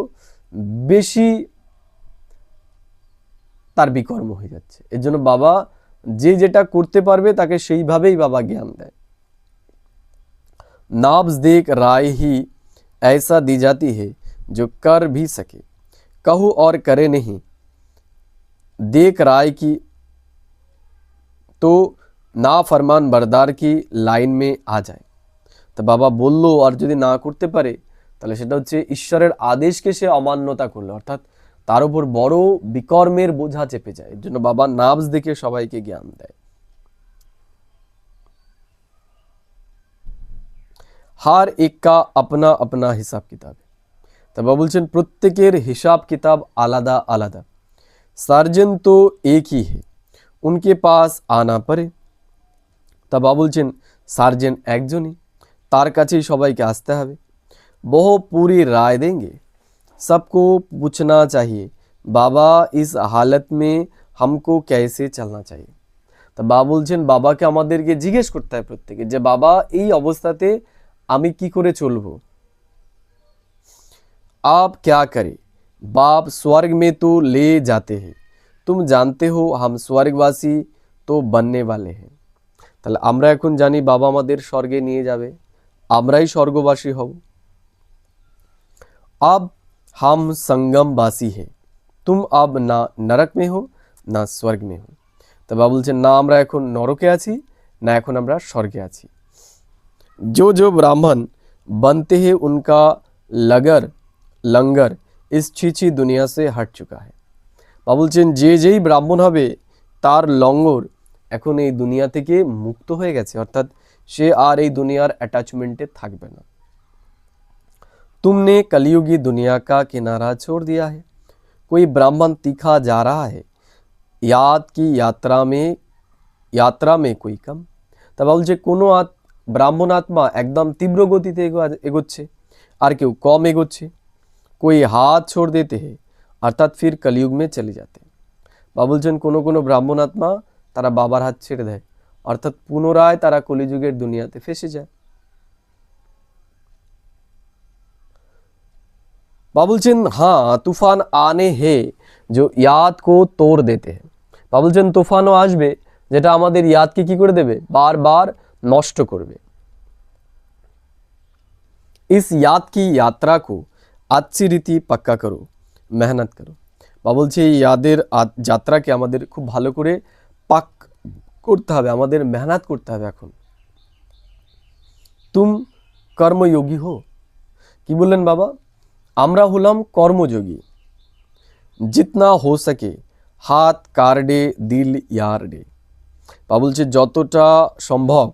বেশি তার বিকর্ম হয়ে যাচ্ছে। এর জন্য বাবা যে যেটা করতে পারবে তাকে সেইভাবেই বাবা জ্ঞান দেয়। नाब्स देख राय ही ऐसा दी जाती है जो कर भी सके, कहू और करे नहीं। देख राय की तो ना फरमान बरदार की लाइन में आ जाए। तो बाबा बोललो और যদি না করতে পারে তাহলে সেটা হচ্ছে ঈশ্বরের আদেশকে সে অমান্যতা করলো, অর্থাৎ তার উপর বড় বিকর্মের বোঝা চেপে যায়। এর জন্য বাবা নাবস দেখে সবাইকে জ্ঞান দেয়। हर एक का अपना अपना हिसाब किताब है। তো বাবা বলছেন প্রত্যেকের হিসাব কিতাব আলাদা আলাদা। সার্জেন তো একই है उनके पास आना पड़े। তা বাবা বলছেন সার্জেন একজনই, তার কাছেই সবাইকে আসতে হবে। वो पूरी राय देंगे, सबको पूछना चाहिए बाबा इस हालत में हमको कैसे चलना चाहिए। তা বাবা বলছেন বাবাকে আমাদেরকে জিজ্ঞেস করতে হয় প্রত্যেকে যে বাবা এই অবস্থাতে আমি কি করে চলবো। आप क्या करें, बाप स्वर्ग में तो ले जाते हैं, तुम जानते हो हम स्वर्गवासी तो बनने वाले हैं। তাহলে আমরা এখন জানি বাবা আমাদের স্বর্গে নিয়ে যাবে, আমরাই স্বর্গবাসী হব। अब हम संगमवासी हैं, तुम अब ना नरक में हो ना स्वर्ग में हो। তো বাবা বলছেন না আমরা এখন নরকে আছি না এখন আমরা স্বর্গে আছি। जो जो ब्राह्मण बनते हैं उनका लंगर इस छीछी दुनिया से हट चुका है। বাবা বলছেন যে যেই ব্রাহ্মণ হবে তার লঙ্গর এখন এই দুনিয়া থেকে মুক্ত হয়ে গেছে, অর্থাৎ সে আর এই দুনিয়ার অ্যাটাচমেন্টে থাকবে না। तुमने कलयुगी दुनिया का किनारा छोड़ दिया है, कोई ब्राह्मण तीखा जा रहा है याद की यात्रा में कोई कम। তা বলছে কোনো ব্রাহ্মণ আত্মা একদম তীব্র গতিতে এগোচ্ছে আর কেউ কম এগোচ্ছে। कोई हाथ छोड़ देते हैं अर्थात फिर कलयुग में चले जाते हैं। বা বলছেন কোনো কোনো ব্রাহ্মণ আত্মা তারা বাবার হাত ছেড়ে দেয় অর্থাৎ পুনরায় তারা কলিযুগের দুনিয়াতে ফেসে যায়। বা বলছেন হ্যাঁ তুফান আনে হে जो याद को तोड़ देते हैं। বা বলছেন তুফানও আসবে যেটা আমাদের ইয়াদকে কি করে দেবে, বারবার নষ্ট করবে। इस याद की यात्रा को अच्छी रीति पक्का करो, मेहनत करो। বা বলছে এই ইয়াদের যাত্রাকে আমাদের খুব ভালো করে পাক করতে হবে, আমাদের মেহনত করতে হবে। এখন তুম কর্মযোগী হো, কি বললেন বাবা, আমরা হলাম কর্মযোগী। जितना हो सके হাত কার্ডে দিল ইয়ার ডে। বা বলছে যতটা সম্ভব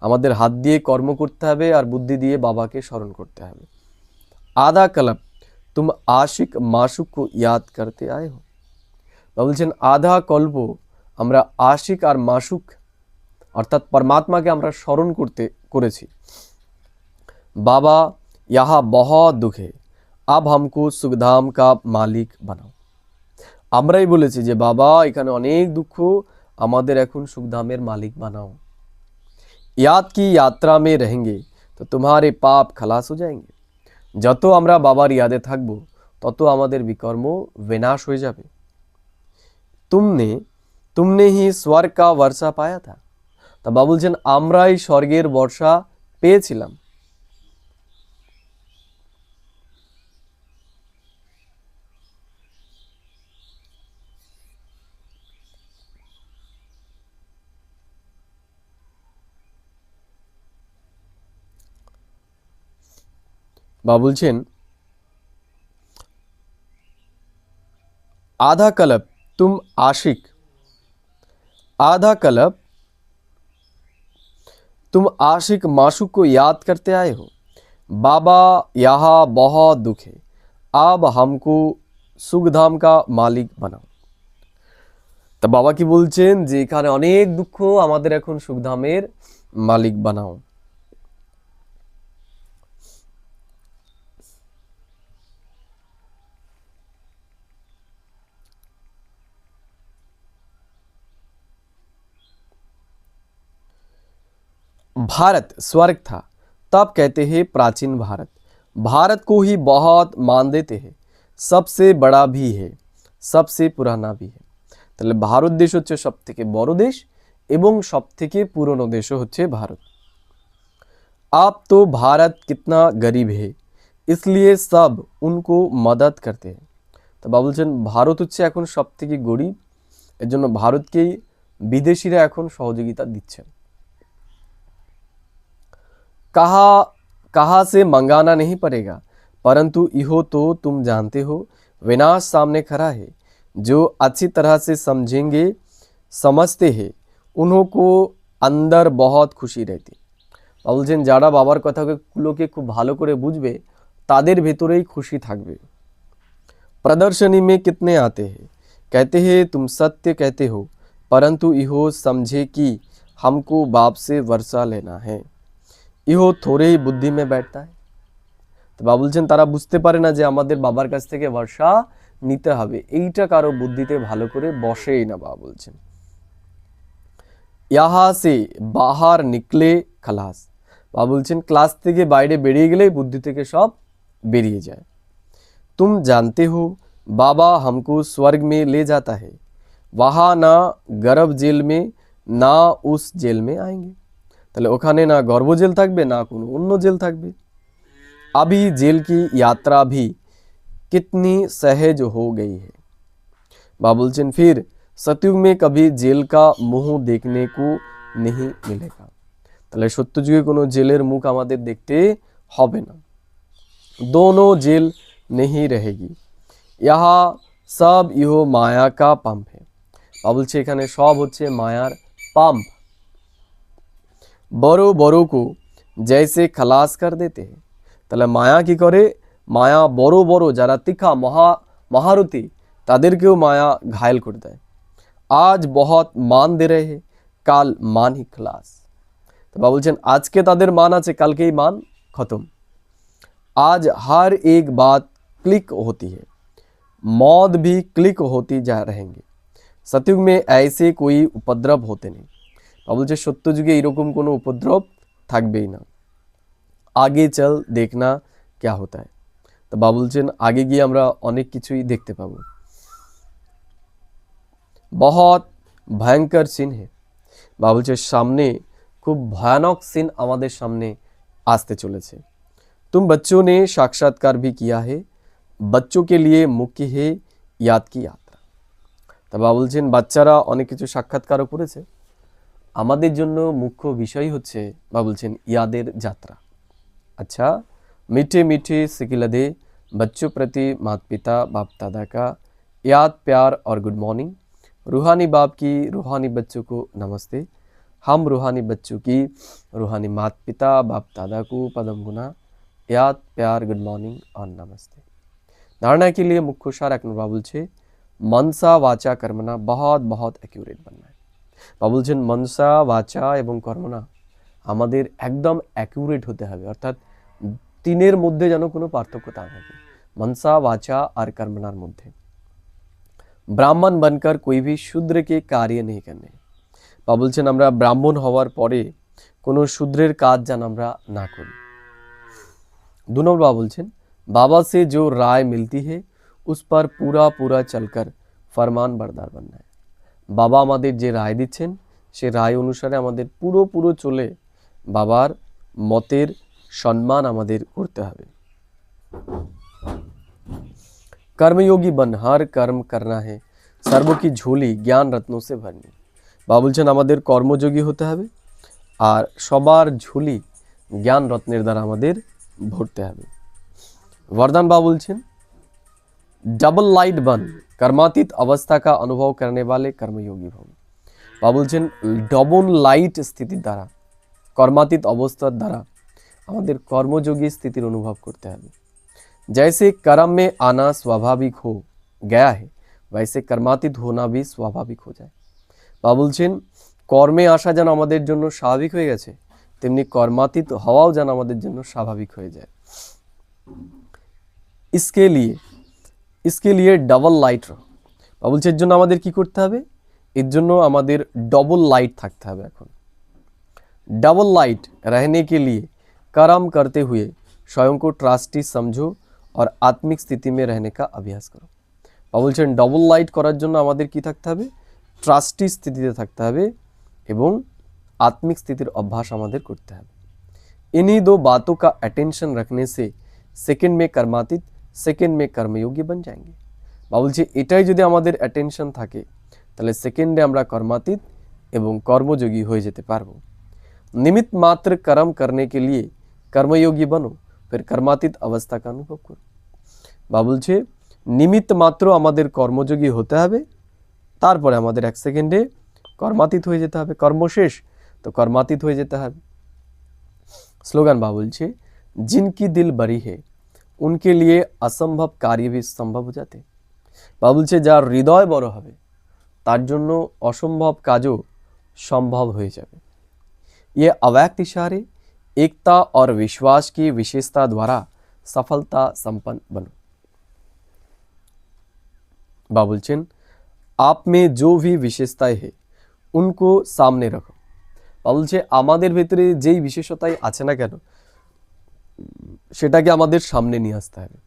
আমাদের হাত দিয়ে কর্ম করতে হবে আর বুদ্ধি দিয়ে বাবাকে স্মরণ করতে হবে। আধা কলপ तुम आशिक माशुक को याद करते आए हो। বা বলছেন আধা কল্প আমরা আশিক আর মাশুক অর্থাৎ পরমাত্মাকে আমরা স্মরণ করেছি। বাবা यहाँ बहुत दुख है, अब हमको सुखधाम का मालिक बनाओ। আমরাই বলেছি যে বাবা এখানে অনেক দুঃখ, আমাদের এখন সুখধামের মালিক বানাও। याद की यात्रा में रहेंगे तो तुम्हारे पाप खलास हो जाएंगे। যত আমরা বাবার ইয়াদে থাকব তত আমাদের বিকর্ম বিনাশ হয়ে যাবে। तुमने ही स्वर्ग का वर्षा पाया था। তা বাবা বলছেন আমরাই স্বর্গের বর্ষা পেয়েছিলাম। বা বলছেন आधा कल्प तुम आशिक माशुक को याद करते आए हो। बाबा यहाँ बहुत दुख है, अब हमको सुखधाम का मालिक बनाओ। তা বাবা কি বলছেন যে এখানে অনেক দুঃখ, আমাদের এখন সুখধামের মালিক বানাও। भारत स्वर्ग था तब कहते हैं प्राचीन भारत, भारत को ही बहुत मान देते हैं, सबसे बड़ा भी है सबसे पुराना भी है। তাহলে ভারত দেশ হচ্ছে সবথেকে বড় দেশ এবং সবথেকে পুরনো দেশও হচ্ছে ভারত। अब तो भारत कितना गरीब है इसलिए सब उनको मदद करते हैं। তো বাবা বলছেন ভারত হচ্ছে এখন সবথেকে গরিব, এর জন্য ভারতকেই বিদেশিরা এখন সহযোগিতা দিচ্ছেন। कहाँ से मंगाना नहीं पड़ेगा, परंतु इहो तो तुम जानते हो विनाश सामने खड़ा है, जो अच्छी तरह से समझते हैं उन्हों को अंदर बहुत खुशी रहती। বলছেন যারা বাবার কথাগুলোকে খুব ভালো করে বুঝবে তাদের ভেতরেই খুশি থাকবে। प्रदर्शनी में कितने आते हैं, कहते हैं तुम सत्य कहते हो, परंतु इहो समझे कि हमको बाप से वर्षा लेना है। ইহো থোড়েই বুদ্ধি মে बैठता है। তো বাবা বলছেন তারা বুঝতে পারে না যে আমাদের বাবার কাছ থেকে বর্ষা নিতে হবে, এইটা কারো বুদ্ধিতে ভালো করে বসেই না। বাবা বলছেন ইহা সে বাহার নিকলে খালাস। বাবা বলছেন ক্লাস থেকে বাইরে বেরিয়ে গেলেই বুদ্ধি থেকে সব বেরিয়ে যায়। तुम जानते हो बाबा हमको स्वर्ग में ले जाता है, वहाँ ना गर्भ जेल में ना उस जेल में आएंगे। তাহলে ওখানে না গর্ভ জেল থাকবে না কোনো অন্য জেল থাকবে। अभी जेल की यात्रा भी कितनी सहज हो गई है। बाबा बोलছেন फिर सतयुग में कभी जेल का मुंह देखने को नहीं मिलेगा। তাহলে সত্যযুগে কোনো জেলের মুখ আমাদের দেখতে হবে না। दोनों जेल नहीं रहेगी, यहाँ सब इहो माया का पंप है। বাবা বলছে এখানে সব হচ্ছে মায়ার পাম্প। বড় বড় को जैसे खलास कर देते हैं। তাহলে মায়া কি করে, মায়া বড় বড় যারা তিখা মহারথী তাদেরকেও মায়া ঘায়েল করে দেয়। আজ বহুত মান দে রহে हैं, কাল মান ही खलास। তো বাবা বলছেন আজকে তাদের মান আছে, কালকেই মান খতম। आज हर एक बात क्लिक होती है, मौत भी क्लिक होती जा रहेंगे। सतयुग में ऐसे कोई उपद्रव होते नहीं। বাবা বলছে সত্য যুগে এরকম কোনো উপদ্রব থাকবেই না। আগে চল দেখনা क्या होता है। তো বাবা বলছেন আগে গিয়ে আমরা অনেক কিছুই দেখতে পাবো। बहुत भयंकर सीन है। বাবা বলছে সামনে খুব ভয়ানক সিন আমাদের সামনে আসতে চলেছে। तुम बच्चों ने साक्षात्कार भी किया है, बच्चों के लिए मुख्य है याद की यात्रा। তা বাবা বলছেন বাচ্চারা অনেক কিছু সাক্ষাৎকারও করেছে, আমাদের জন্য মুখ্য বিষয় হচ্ছে বাবা বলছেন ইয়াদের যাত্রা। अच्छा मीठे मीठे सिकिलदे बच्चों प्रति माता पिता बाप दादा का याद प्यार और गुड मॉर्निंग। रूहानी बाप की रूहानी बच्चों को नमस्ते। हम रूहानी बच्चों की रूहानी माता पिता बाप दादा को पदम गुना याद प्यार गुड मॉर्निंग और नमस्ते। धारणा के लिए मुख्य सार एक बाबा বলছে मनसा वाचा कर्मना बहुत बहुत एक्यूरेट बनना है। বাবা বলছেন মনসা বাচা এবং কর্মনা আমাদের একদম অ্যাকিউরেট হতে হবে, অর্থাৎ তিনের মধ্যে যেন কোনো পার্থক্য না থাকে, मनसा वाचा और कर्मनार মধ্যে। ব্রাহ্মণ बनकर कोई भी शूद्र के कार्य नहीं करने। বাবা বলছেন আমরা ব্রাহ্মণ হওয়ার পরে কোনো শূদ্রের কাজ যেন আমরা না করি। दो नंबर बाबा बोलছেন बाबा से जो राय मिलती है उस पर पूरा पूरा चलकर फरमान बरदार बनना है। বাবা আমাদের যে রায় দিচ্ছেন সে রায় অনুসারে আমাদের পুরো পুরো চলে বাবার মতের সম্মান আমাদের করতে হবে। कर्मयोगी बन हर कर्म करना है, सर्व की झोली ज्ञान रत्नों से भरनी। বাবা বলছেন আমাদের কর্মযোগী হতে হবে আর সবার ঝুলি জ্ঞান রত্নের দ্বারা আমাদের ভরতে হবে। वरदान बाबा बोलছেন डबल लाइट बन, कर्मातीत अवस्था का अनुभव करने वाले कर्मयोगी भव। बाबा बोलছেন ডবল লাইট স্থিতির দ্বারা কর্মাতীত অবস্থার দ্বারা আমাদের কর্মযোগী স্থিতির অনুভব করতে হবে। जैसे कर्म में आना स्वाभाविक हो गया है, वैसे कर्मातीत होना भी स्वाभाविक हो जाए। বাবা বলছেন কর্মে আসা যেন আমাদের জন্য স্বাভাবিক হয়ে গেছে, তেমনি কর্মাতীত হওয়াও যেন আমাদের জন্য স্বাভাবিক হয়ে যায়। इसके लिए डबल लाइट रहो। বাবা বলছে এর জন্য আমাদের কি করতে হবে, এর জন্য আমাদের ডবল লাইট থাকতে হবে। এখন डबल लाइट रहने के लिए कर्म करते हुए स्वयं को ट्रास्टी समझो और आत्मिक स्थिति में रहने का अभ्यास करो। বাবা বলছেন ডবল লাইট করার জন্য আমাদের কি থাকতে হবে, ট্রাস্টি স্থিতিতে থাকতে হবে এবং आत्मिक स्थितिर अभ्यास আমাদের করতে হবে। इन्हीं दो बातों का अटेंशन रखने से सेकंड में कर्मातीत सेकंड में कर्मयोगी बन जाएंगे। বাবা বলছে এটাই যদি আমাদের অ্যাটেনশন থাকে তাহলে সেকেন্ডে আমরা কর্মাতীত এবং কর্মযোগী হয়ে যেতে পারবো। निमित्त मात्र कर्म करने के लिए कर्मयोगी बनो, फिर कर्मातीत अवस्था का अनुभव करो। বাবা বলছে নিমিত্ত মাত্র আমাদের কর্মযোগী হতে হবে, তারপরে আমাদের এক সেকেন্ডে কর্মাতীত হয়ে যেতে হবে, কর্ম শেষ तो कर्मातीत हो जाता है। स्लोगन बाबा बोलছে जिनकी दिल बड़ी है उनके लिए असंभव कार्य भी संभव हो जाते। বা বলছে যার হৃদয় বড় হবে তার জন্য অসম্ভব কাজও সম্ভব হয়ে যাবে। ये अव्यक्त इशारे एकता और विश्वास की विशेषता द्वारा सफलता संपन्न बनो। বা বলছেন आप में जो भी विशेषताएं है उनको सामने रखो। বা বলছে আমাদের ভেতরে যেই বিশেষতাই আছে না কেন সেটাকে আমাদের সামনে নিয়ে আসতে হবে।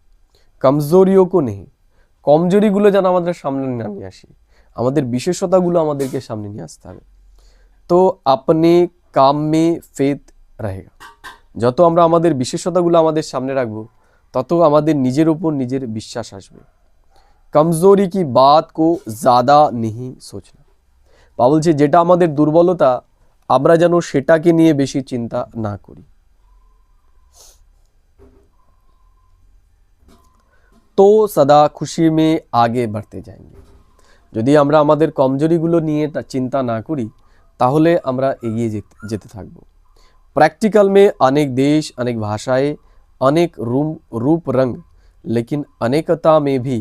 কমজোরিও কো নেই, কমজোরিগুলো যেন আমাদের সামনে না নিয়ে আসি, আমাদের বিশেষতাগুলো আমাদেরকে সামনে নিয়ে আসতে হবে। তো আপনি কাম মে ফেথ रहेगा। যত আমরা আমাদের বিশেষতাগুলো আমাদের সামনে রাখবো তত আমাদের নিজের উপর নিজের বিশ্বাস আসবে। কমজোরি কি বাত কো ज़्यादा नहीं सोचना। বা বলছে যেটা আমাদের দুর্বলতা আমরা যেন সেটাকে নিয়ে বেশি চিন্তা না করি। তো সদা খুশি মে আগে बढ़ते जाएंगे। যদি আমরা আমাদের কমজোরিগুলো নিয়ে চিন্তা না করি তাহলে আমরা এগিয়ে যেতে থাকব। प्रैक्टिकल में अनेक देश, अनेक भाषाएं, अनेक रूप रंग, लेकिन अनेकता में भी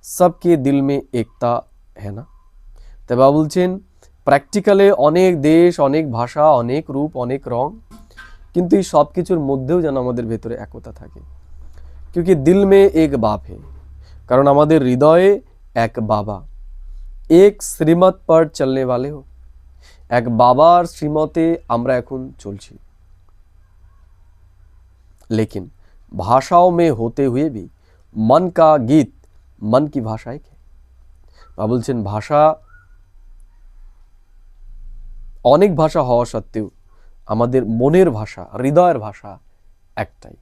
सबके दिल में एकता है ना। तो बाबा বলছেন প্র্যাকটিক্যালে অনেক দেশ, অনেক ভাষা, অনেক রূপ, অনেক রং, কিন্তু এই সব কিছুর মধ্যেও যেন আমাদের ভেতরে একতা থাকে। क्योंकि दिल में एक बाप है, কারণ আমাদের হৃদয়ে এক বাবা। এক শ্রীমত पर चलने वाले हो, এক বাবার শ্রীমতে আমরা এখন চলছি। लेकिन भाषाओं में होते हुए भी मन का गीत, मन की भाषा एक है। বা বলছেন ভাষা অনেক ভাষা হওয়া সত্ত্বেও আমাদের মনের ভাষা, হৃদয়ের ভাষা একটাই।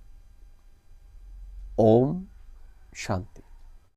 ওম শান্তি।